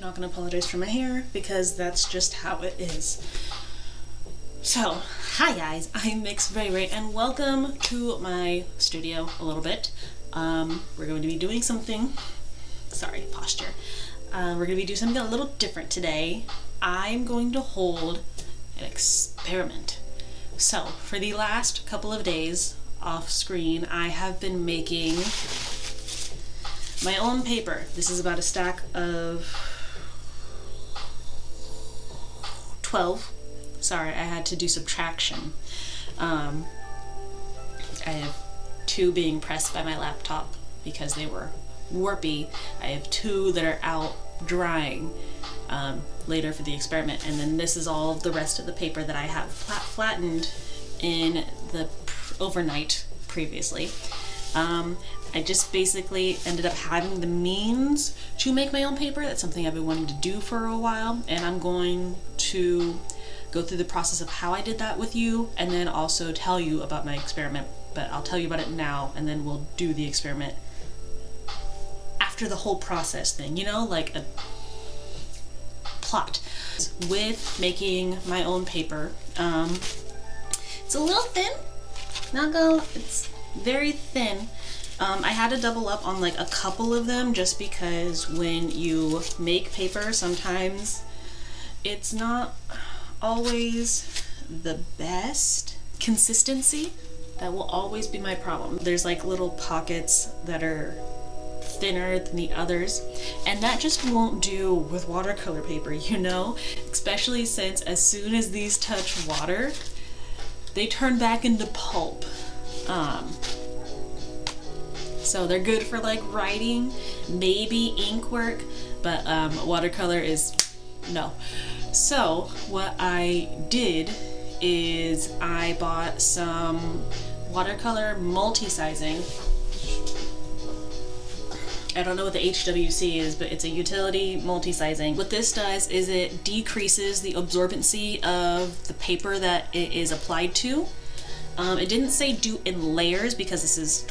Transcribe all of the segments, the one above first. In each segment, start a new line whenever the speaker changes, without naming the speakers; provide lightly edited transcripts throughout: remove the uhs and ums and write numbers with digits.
not gonna apologize for my hair because that's just how it is. So, hi guys, I'm MxRheyRhey and welcome to my studio a little bit. We're going to be doing something, sorry, posture. We're going to be doing something a little different today. I'm going to hold an experiment. So, for the last couple of days off screen, I have been making my own paper. This is about a stack of 12. Sorry, I had to do subtraction. I have 2 being pressed by my laptop because they were warpy. I have 2 that are out drying later for the experiment, and then this is all of the rest of the paper that I have flattened in the overnight previously. I just basically ended up having the means to make my own paper. That's something I've been wanting to do for a while, and I'm going to go through the process of how I did that with you, and then also tell you about my experiment. But I'll tell you about it now, and then we'll do the experiment after the whole process thing, you know, like a plot. With making my own paper, it's a little thin, it's very thin. I had to double up on like a couple of them just because when you make paper, sometimes it's not always the best consistency. That will always be my problem. There's like little pockets that are thinner than the others, and that just won't do with watercolor paper, you know? Especially since as soon as these touch water, they turn back into pulp. So they're good for like writing, maybe ink work, but watercolor is no. So what I did is I bought some watercolor multi-sizing. I don't know what the HWC is, but it's a utility multi-sizing. What this does is it decreases the absorbency of the paper that it is applied to. It didn't say do in layers because this is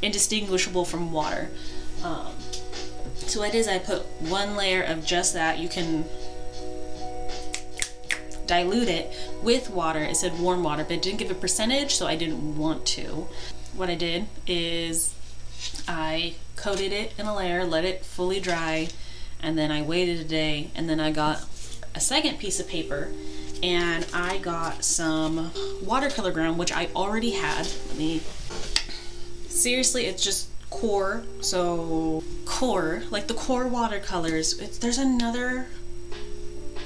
indistinguishable from water. So what it is, I put 1 layer of just that. You can dilute it with water. It said warm water, but it didn't give a percentage, so I didn't want to. What I did is I coated it in a layer, let it fully dry, and then I waited a day, and then I got a second piece of paper, and I got some watercolor ground, which I already had. Seriously, it's just core, so core, like the core watercolors. There's another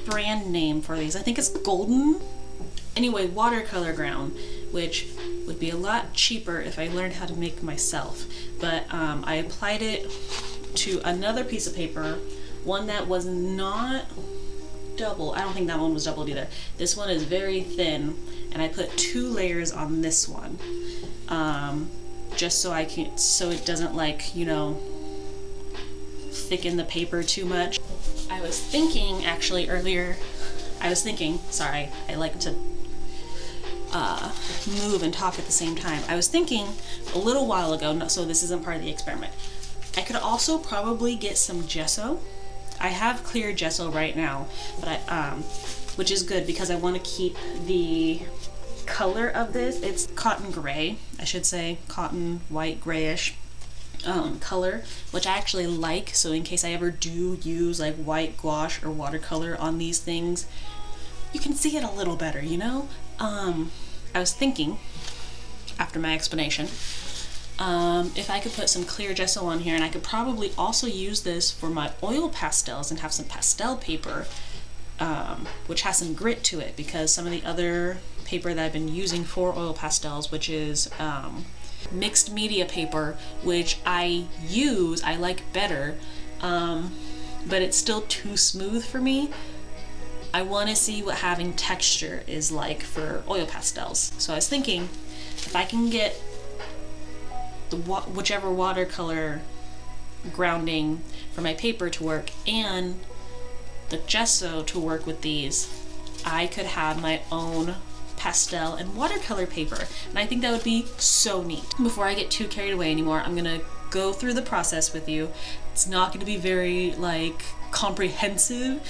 brand name for these. I think it's golden. Anyway, watercolor ground, which would be a lot cheaper if I learned how to make myself. But I applied it to another piece of paper, one that was not double. I don't think that one was doubled either. This one is very thin, and I put 2 layers on this one. Just so it doesn't, like, you know, thicken the paper too much. I was thinking, actually, earlier, sorry, I like to move and talk at the same time. I was thinking a little while ago, so this isn't part of the experiment, I could also probably get some gesso. I have clear gesso right now, but which is good because I want to keep the color of this. It's cotton gray, I should say, cotton white grayish color, which I actually like, so in case I ever do use like white gouache or watercolor on these things, you can see it a little better, you know? I was thinking, after my explanation, if I could put some clear gesso on here, and I could probably also use this for my oil pastels and have some pastel paper, which has some grit to it, because some of the other paper that I've been using for oil pastels, which is mixed media paper, which I like better, but it's still too smooth for me. I want to see what having texture is like for oil pastels. So I was thinking, if I can get the whichever watercolor grounding for my paper to work and the gesso to work with these, I could have my own pastel and watercolor paper, and I think that would be so neat. Before I get too carried away anymore, I'm gonna go through the process with you. It's not gonna be very like comprehensive.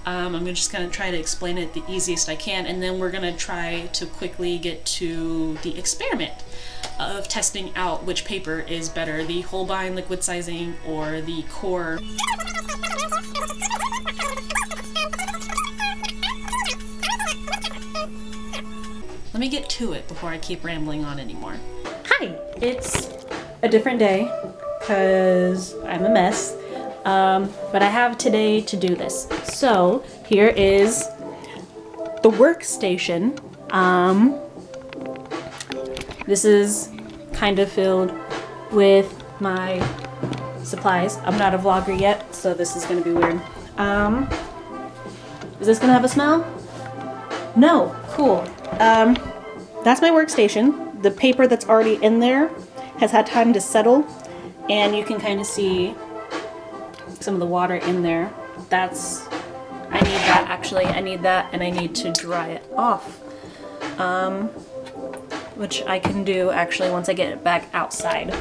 I'm just gonna try to explain it the easiest I can, and then we're gonna try to quickly get to the experiment of testing out which paper is better, the Holbein liquid sizing or the core. Let me get to it before I keep rambling on anymore. Hi, it's a different day because I'm a mess, but I have today to do this. So here is the workstation. This is kind of filled with my supplies. I'm not a vlogger yet, so this is gonna be weird. Is this gonna have a smell? No, cool. That's my workstation. The paper that's already in there has had time to settle, and you can kind of see some of the water in there. I need that actually. I need that, and I need to dry it off. Which I can do actually once I get it back outside.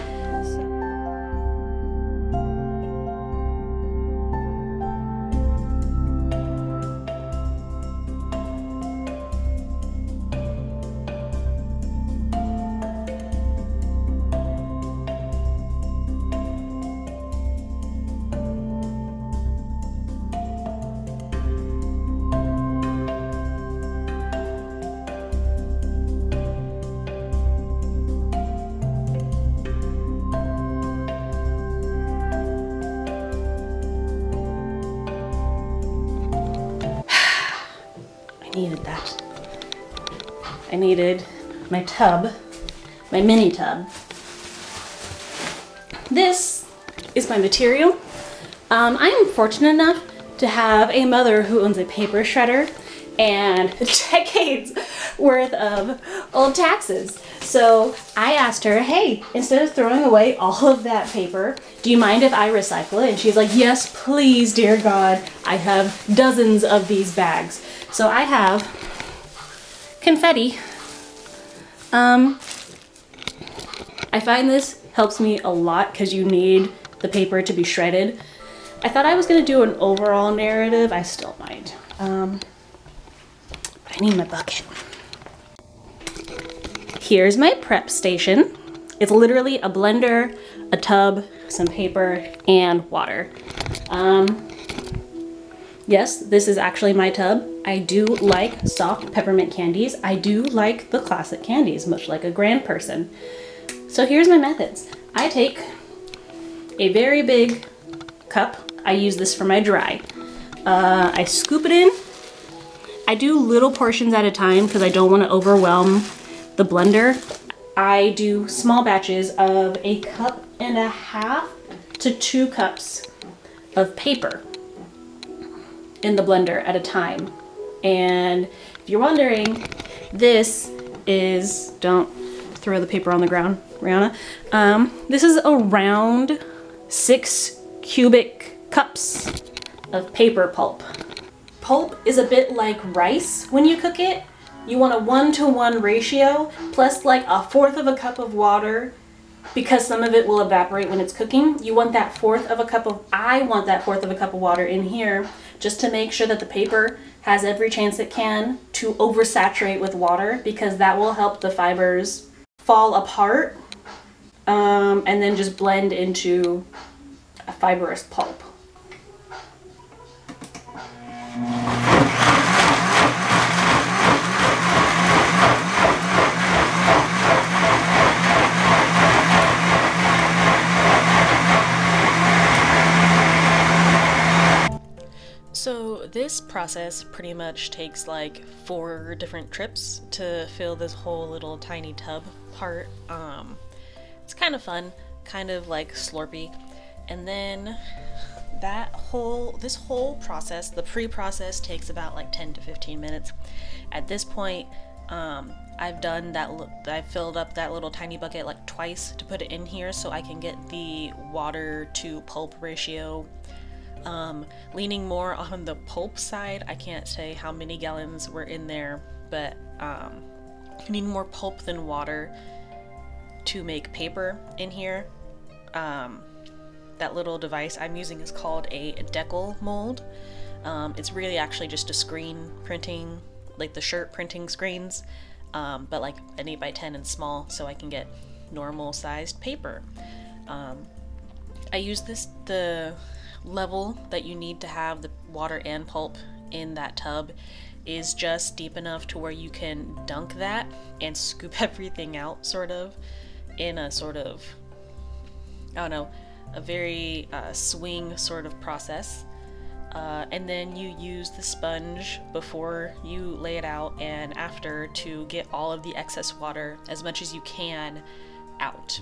Needed that. I needed my tub, my mini tub. This is my material. I am fortunate enough to have a mother who owns a paper shredder and decades worth of old taxes. So I asked her, hey, instead of throwing away all of that paper, do you mind if I recycle it? And she's like, yes, please, dear God. I have dozens of these bags. So I have confetti. I find this helps me a lot because you need the paper to be shredded. I thought I was going to do an overall narrative. I still might. But I need my bucket. Here's my prep station. It's literally a blender, a tub, some paper, and water. Yes, this is actually my tub. I do like soft peppermint candies. I do like the classic candies, much like a grand person. So here's my methods. I take a very big cup. I use this for my dry. I scoop it in. I do little portions at a time because I don't want to overwhelm the blender. I do small batches of 1.5 cups to 2 cups of paper in the blender at a time. And if you're wondering, this is, don't throw the paper on the ground, Rihanna. This is around 6 cubic cups of paper pulp. Pulp is a bit like rice when you cook it. You want a 1-to-1 ratio plus like 1/4 cup of water, because some of it will evaporate when it's cooking. You want that 1/4 cup of, I want that 1/4 cup of water in here just to make sure that the paper has every chance it can to oversaturate with water, because that will help the fibers fall apart and then just blend into a fibrous pulp. So this process pretty much takes like 4 different trips to fill this whole little tiny tub part. It's kind of fun, kind of like slurpy. And then this whole process, the pre-process, takes about like 10 to 15 minutes. At this point, I've done that. I filled up that little tiny bucket like twice to put it in here so I can get the water to pulp ratio. Leaning more on the pulp side. I can't say how many gallons were in there, but I need more pulp than water to make paper in here. that little device I'm using is called a decal mold. It's really actually just a screen printing, like the shirt printing screens, but like an 8x10 and small, so I can get normal sized paper. I use the level that you need to have the water and pulp in that tub is just deep enough to where you can dunk that and scoop everything out, sort of, in a sort of, I don't know, a very swing sort of process. And then you use the sponge before you lay it out and after to get all of the excess water, as much as you can, out.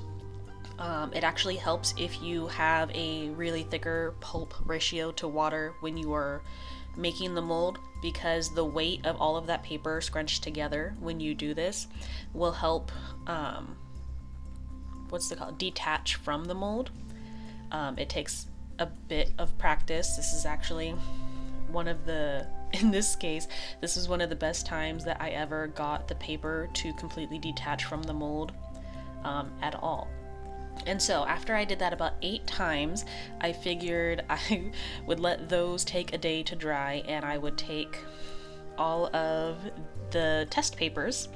It actually helps if you have a really thicker pulp ratio to water when you are making the mold, because the weight of all of that paper scrunched together when you do this will help detach from the mold. It takes a bit of practice. This is actually in this case, this is one of the best times that I ever got the paper to completely detach from the mold at all. And so after I did that about 8 times, I figured I would let those take a day to dry, and I would take all of the test papers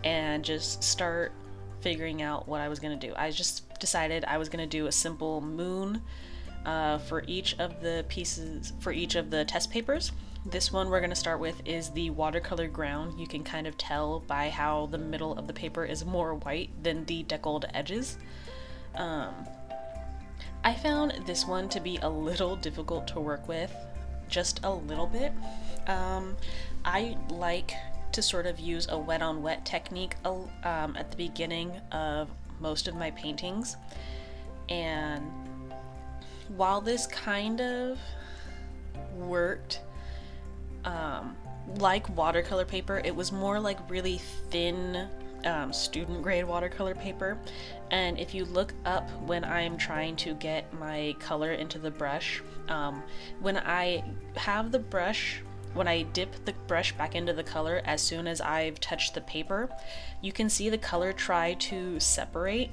and just start figuring out what I was going to do. I just decided I was going to do a simple moon for each of the pieces, for each of the test papers. This one we're going to start with is the watercolor ground. You can kind of tell by how the middle of the paper is more white than the deckled edges. I found this one to be a little difficult to work with, just a little bit. I like to sort of use a wet on wet technique at the beginning of most of my paintings, and while this kind of worked like watercolor paper, it was more like really thin student grade watercolor paper. And if you look up when I'm trying to get my color into the brush, when I dip the brush back into the color as soon as I've touched the paper, you can see the color try to separate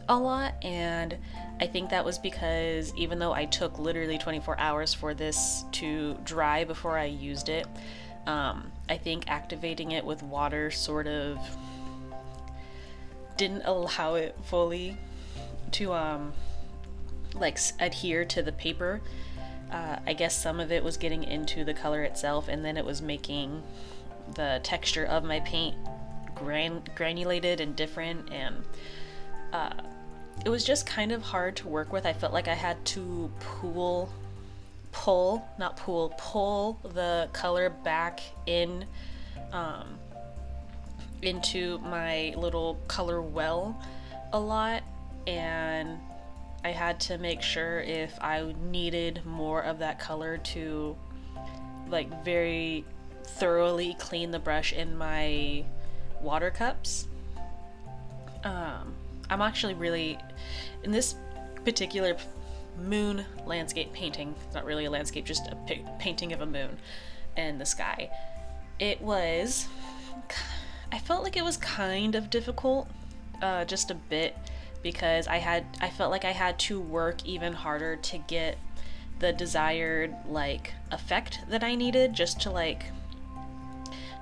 a lot. And I think that was because even though I took literally 24 hours for this to dry before I used it, I think activating it with water sort of didn't allow it fully to like adhere to the paper. I guess some of it was getting into the color itself, and then it was making the texture of my paint granulated and different, and it was just kind of hard to work with. I felt like I had to pull the color back in into my little color well a lot, and I had to make sure if I needed more of that color to like very thoroughly clean the brush in my water cups. I'm actually really, in this particular moon landscape painting, it's not really a landscape, just a painting of a moon and the sky, I felt like it was kind of difficult, just a bit, because I felt like I had to work even harder to get the desired like effect that I needed, just to like,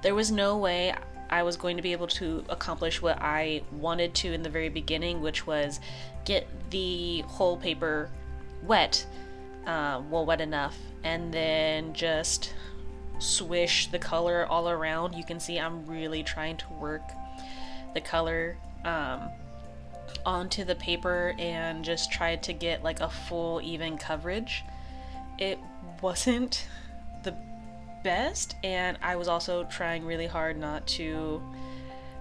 there was no way I was going to be able to accomplish what I wanted to in the very beginning, which was get the whole paper wet, wet enough, and then just swish the color all around. You can see I'm really trying to work the color onto the paper and just try to get like a full even coverage. It wasn't the best, and I was also trying really hard not to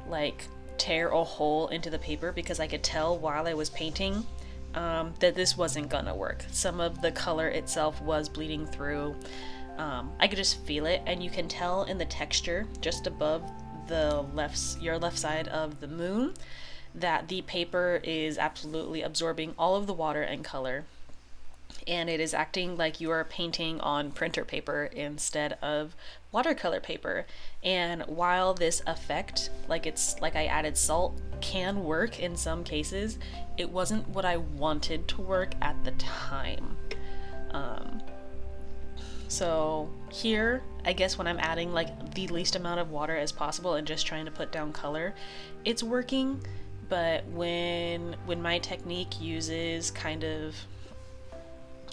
like tear a hole into the paper, because I could tell while I was painting that this wasn't gonna work. Some of the color itself was bleeding through. I could just feel it, and you can tell in the texture just above your left side of the moon that the paper is absolutely absorbing all of the water and color. and it is acting like you are painting on printer paper instead of watercolor paper. And while this effect, like it's like I added salt, can work in some cases, it wasn't what I wanted to work at the time. So here, I guess when I'm adding like the least amount of water as possible and just trying to put down color, it's working. But when my technique uses kind of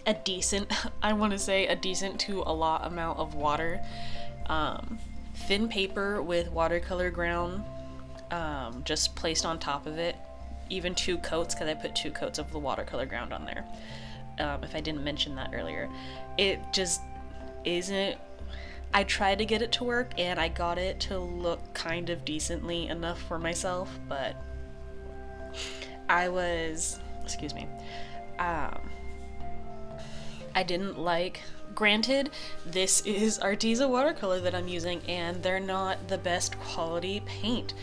a decent, I want to say a decent to a lot amount of water, thin paper with watercolor ground just placed on top of it, even 2 coats, because I put 2 coats of the watercolor ground on there, if I didn't mention that earlier. It just isn't, I tried to get it to work and I got it to look kind of decently enough for myself, but I was, excuse me, I didn't like, granted, this is Arteza watercolor that I'm using and they're not the best quality paint,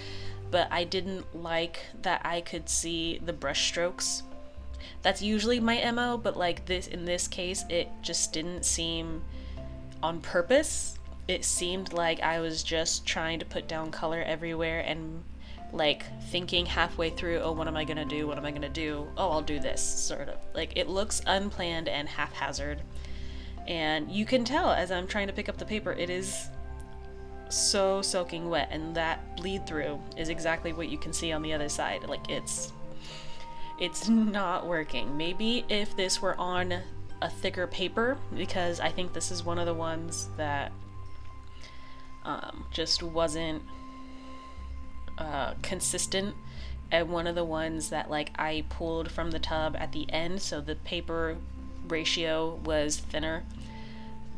but I didn't like that I could see the brush strokes. That's usually my MO, but like this, in this case, it just didn't seem on purpose. It seemed like I was just trying to put down color everywhere and like thinking halfway through, oh, what am I gonna do? What am I gonna do? Oh, I'll do this, sort of. Like, it looks unplanned and haphazard. And you can tell as I'm trying to pick up the paper, it is so soaking wet, and that bleed through is exactly what you can see on the other side. Like, it's not working. Maybe if this were on a thicker paper, because I think this is one of the ones that just wasn't consistent, and one of the ones that like I pulled from the tub at the end, so the paper ratio was thinner.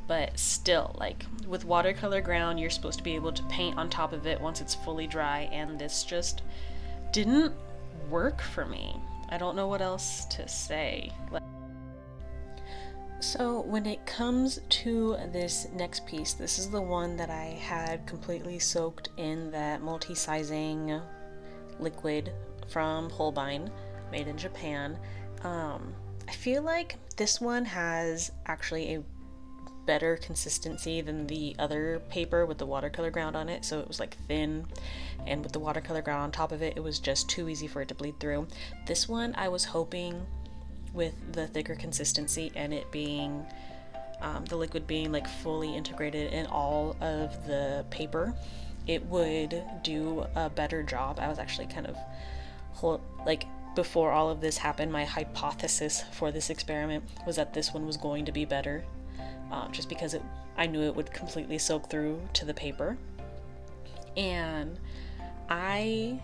But still, like with watercolor ground, you're supposed to be able to paint on top of it once it's fully dry, and this just didn't work for me. I don't know what else to say. So when it comes to this next piece, this is the one that I had completely soaked in that multi-sizing liquid from Holbein, made in Japan. I feel like this one has actually a better consistency than the other paper with the watercolor ground on it, so it was like thin, and with the watercolor ground on top of it, it was just too easy for it to bleed through. This one I was hoping with the thicker consistency and it being the liquid being like fully integrated in all of the paper, it would do a better job. I was actually kind of like, before all of this happened, my hypothesis for this experiment was that this one was going to be better, just because I knew it would completely soak through to the paper. And as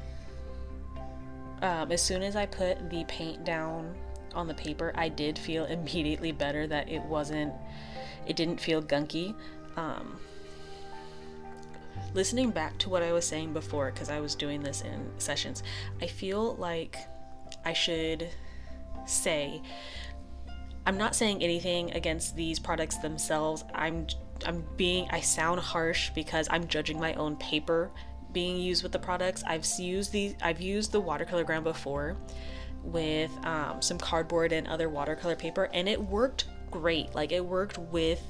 soon as I put the paint down on the paper, I did feel immediately better that it didn't feel gunky. Listening back to what I was saying before, because I was doing this in sessions, I feel like I should say, I'm not saying anything against these products themselves. I sound harsh because I'm judging my own paper being used with the products. I've used the watercolor ground before with some cardboard and other watercolor paper, and it worked great. Like, it worked with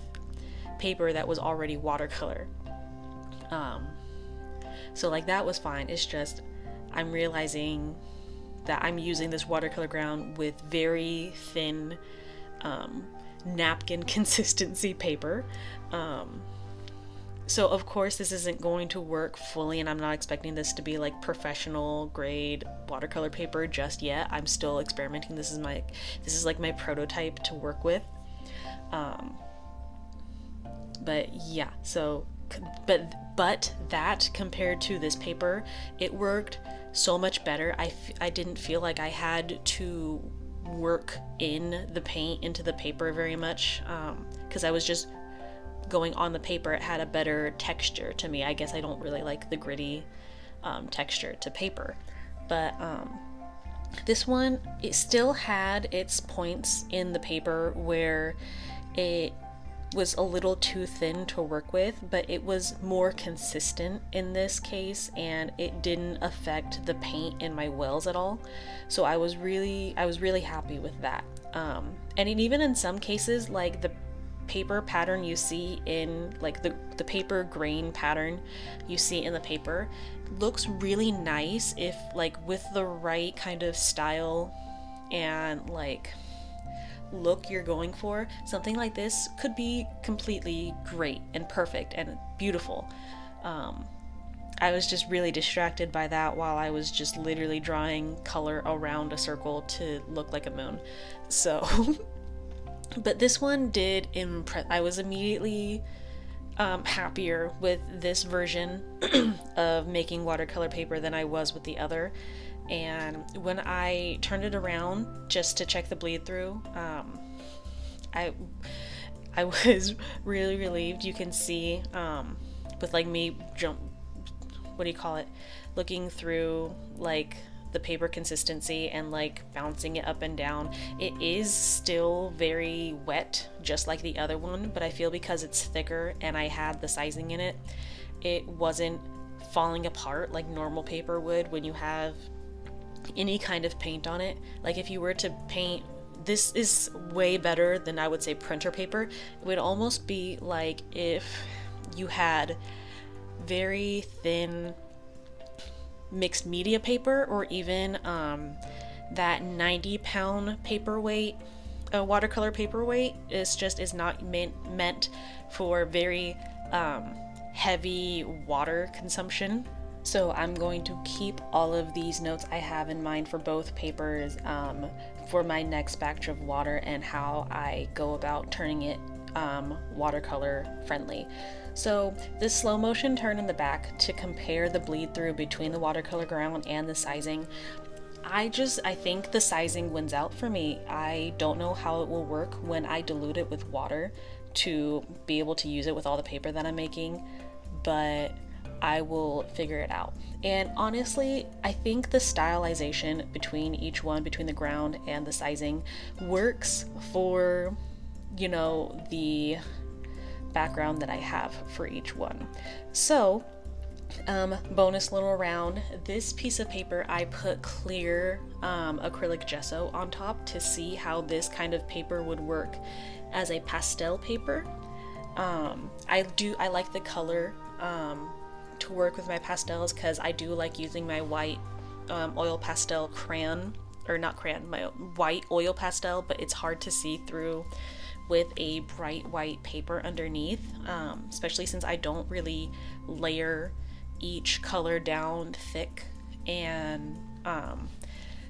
paper that was already watercolor. So like, that was fine. It's just I'm realizing that I'm using this watercolor ground with very thin napkin consistency paper. So of course this isn't going to work fully, and I'm not expecting this to be like professional grade watercolor paper just yet. I'm still experimenting. This is like my prototype to work with. But yeah, so but that compared to this paper, it worked so much better. I didn't feel like I had to work in the paint into the paper very much, because I was just going on the paper. It had a better texture to me. I guess I don't really like the gritty texture to paper, but this one, it still had its points in the paper where it was a little too thin to work with, but it was more consistent in this case, and it didn't affect the paint in my wells at all. So I was really happy with that. And even in some cases, like the paper pattern you see in like the paper grain pattern you see in the paper looks really nice if like with the right kind of style and like look you're going for. Something like this could be completely great and perfect and beautiful. I was just really distracted by that while I was just literally drawing color around a circle to look like a moon. So but this one did impress. I was immediately happier with this version of making watercolor paper than I was with the other. And when I turned it around just to check the bleed through, I was really relieved. You can see with like me looking through like the paper consistency and like bouncing it up and down, it is still very wet just like the other one, but I feel because it's thicker and I had the sizing in it, it wasn't falling apart like normal paper would when you have any kind of paint on it. Like if you were to paint, this is way better than I would say printer paper. It would almost be like if you had very thin mixed media paper, or even that 90-pound paperweight, watercolor paperweight is not meant for very heavy water consumption. So I'm going to keep all of these notes I have in mind for both papers for my next batch of water and how I go about turning it watercolor friendly. So this slow motion turn in the back to compare the bleed through between the watercolor ground and the sizing, I think the sizing wins out for me. I don't know how it will work when I dilute it with water to be able to use it with all the paper that I'm making, but I will figure it out. And honestly, I think the stylization between each one, between the ground and the sizing, works for, you know, the background that I have for each one. So bonus little round, this piece of paper I put clear acrylic gesso on top to see how this kind of paper would work as a pastel paper. I like the color to work with my pastels because I do like using my white oil pastel crayon, or not crayon, my white oil pastel, but it's hard to see through with a bright white paper underneath, especially since I don't really layer each color down thick and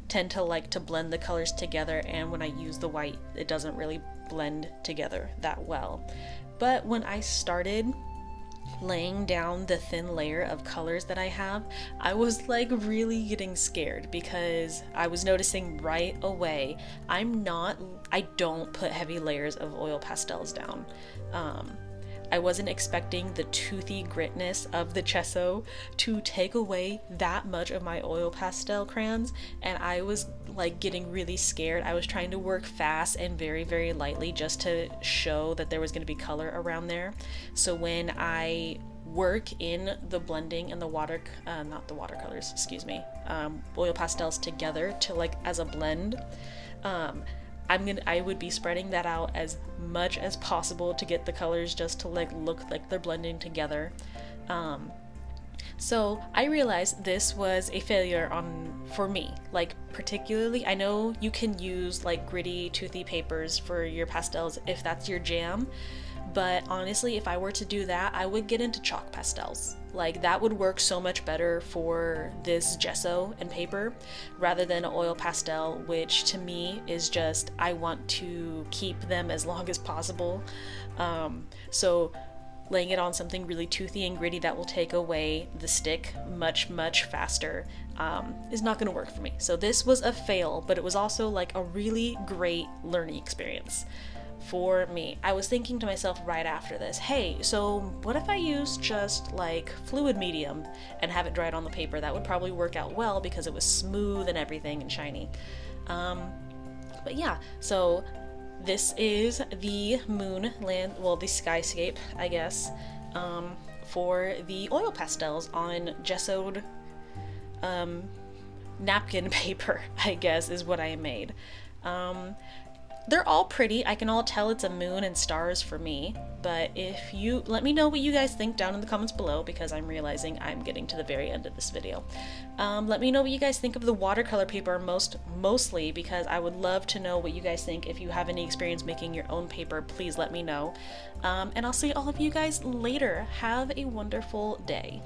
tend to like to blend the colors together, and when I use the white it doesn't really blend together that well. But when I started laying down the thin layer of colors that I have, I was like really getting scared because I was noticing right away I don't put heavy layers of oil pastels down. I wasn't expecting the toothy gritness of the gesso to take away that much of my oil pastel crayons, and I was like getting really scared. I was trying to work fast and very, very lightly just to show that there was going to be color around there. So when I work in the blending and the oil pastels together to like as a blend, I would be spreading that out as much as possible to get the colors just to like look like they're blending together. So I realized this was a failure for me. Like particularly, I know you can use like gritty, toothy papers for your pastels if that's your jam, but honestly, if I were to do that, I would get into chalk pastels. Like that would work so much better for this gesso and paper rather than an oil pastel, which to me is just, I want to keep them as long as possible. So laying it on something really toothy and gritty that will take away the stick much, much faster is not going to work for me. So this was a fail, but it was also like a really great learning experience for me. I was thinking to myself right after this, hey, so what if I use just like fluid medium and have it dried on the paper? That would probably work out well because it was smooth and everything and shiny. But yeah, so this is the the skyscape, I guess, for the oil pastels on gessoed napkin paper, I guess is what I made. They're all pretty. I can all tell it's a moon and stars for me, but if you let me know what you guys think down in the comments below, because I'm realizing I'm getting to the very end of this video. Let me know what you guys think of the watercolor paper mostly, because I would love to know what you guys think. If you have any experience making your own paper, please let me know. And I'll see all of you guys later. Have a wonderful day.